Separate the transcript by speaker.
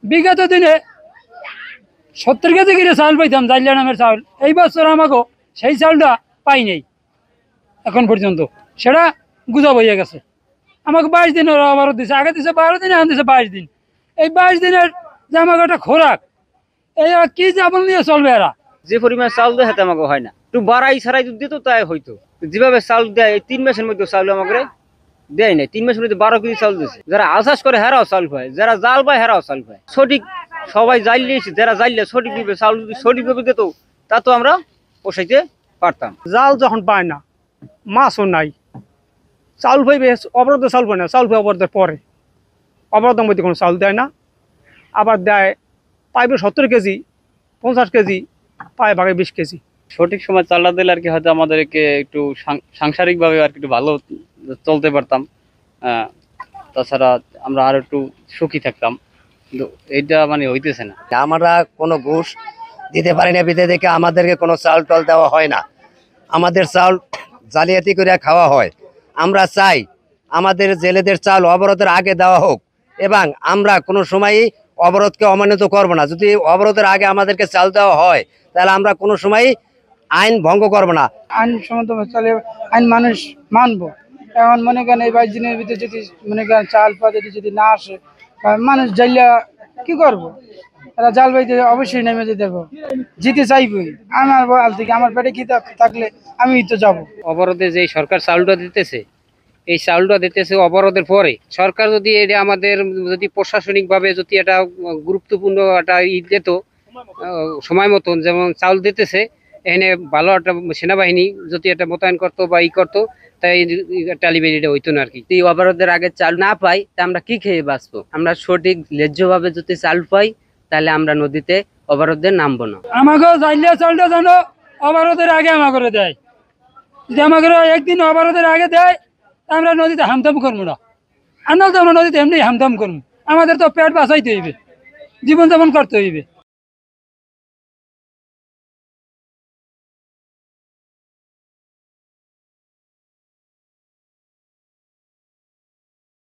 Speaker 1: বিগত দিনে 70 কেজি করে চাউল পাইতাম, জাইলা নামের চাউল। এই বছর আমাকে সেই চাউলটা পাই নাই এখন পর্যন্ত, সেটা গুজব হয়ে গেছে। আমাকে 22 দিন ওরা আবারও দিছে, আগে দিছে 12 দিন, এখন দিছে 22 দিন। এই 22 দিনের যে আমাকে একটা খোরাক, এই কি যাবন নিয়ে চলবে এরা?
Speaker 2: যে পরিমাণ চাউল দেয় হাতে আমাকে হয় না, একটু বাড়াই ছাড়াই যদি দিত তাই হইতো। যেভাবে চাউল দেয় 3 মাসের মধ্যে চাউল আমাকে দেয় নাই। 3 মাসের মধ্যে 12 কেজি চাউল দিচ্ছে। যারা আশ্বাস করে হেরাও চাউল পায়, যারা জাল পায় হেরাও চাউল পায়। সঠিক সবাই জাইলিয়েছি, যারা জাইলে সঠিক দিবে চাউল, যদি সঠিকভাবে দিত তা তো আমরা পোষাইতে পারতাম।
Speaker 3: জাল যখন পায় না, মাছও নাই, চাউল পাইবে অবরোধে চাউল পায় না, চাউল পাই অবরোধের পরে। অবরোধের মধ্যে কোনো চাউল দেয় না, আবার দেয় পাইবে 70 কেজি, 50 কেজি, পায় ভাগে 20 কেজি।
Speaker 4: সঠিক সময় চালটা দিলে আর কি হয়তো আমাদেরকে একটু সাংসারিকভাবে আর কি একটু ভালো চলতে পারতাম। তাছাড়া আমরা আর একটু সুখী থাকতাম, কিন্তু এইটা মানে হইতেছে না।
Speaker 5: আমরা কোনো ঘুষ দিতে পারি না, বিধে দেখে আমাদেরকে কোনো চাউল টাল দেওয়া হয় না। আমাদের চাউল জালিয়াতি করে খাওয়া হয়। আমরা চাই আমাদের জেলেদের চাউল অবরোধের আগে দেওয়া হোক, এবং আমরা কোনো সময়ই অবরোধকে অমান্যত করব না। যদি অবরোধের আগে আমাদেরকে চাউল দেওয়া হয়, তাহলে আমরা কোনো সময়ই আইন ভঙ্গ করব না।
Speaker 1: আইন সম্মত চলে, আইন মানুষ মানবো। এখন মনে করেন এই 22 দিনের ভিতরে যদি মনে করেন চাল পাতি যদি না আসে, মানুষ জাইলা কি করবো? এরা জাল বাইতে অবশ্যই নেমে যেতে দেবো, জিতে চাইবই। আমার বল থেকে আমার পেটে কি থাকলে আমি তো যাবো।
Speaker 2: অবরোধে যে সরকার চাউলটা দিতেছে, এই চাউলটা দিতেছে অবরোধের পরে। সরকার যদি এটা আমাদের যদি প্রশাসনিকভাবে যদি এটা গুরুত্বপূর্ণ একটা দিত সময় মতন, যেমন চাউল দিতেছে, এখানে ভালো একটা সেনাবাহিনী যদি এটা মোতায়েন করতো বা করতো, তাই টালিবেলিটা হইতো না আর কি।
Speaker 6: যদি অবরোধের আগে চাল না পাই তা আমরা কি খেয়ে বাঁচবো? আমরা সঠিক ন্যায্যভাবে যদি চাল পাই, তাহলে আমরা নদীতে অবরোধে নামবো না।
Speaker 1: আমাকে জাইলা চালটা যেন অবরোধের আগে আমাকে দেয়। যদি আমাকে একদিন অবরোধের আগে দেয়, আমরা নদীতে হামদাম করবো না। আর না তো আমরা নদীতে এমনি হামদাম করবো। আমাদের তো পেট বাঁচাইতে হইবে, জীবনযাপন করতে হইবে।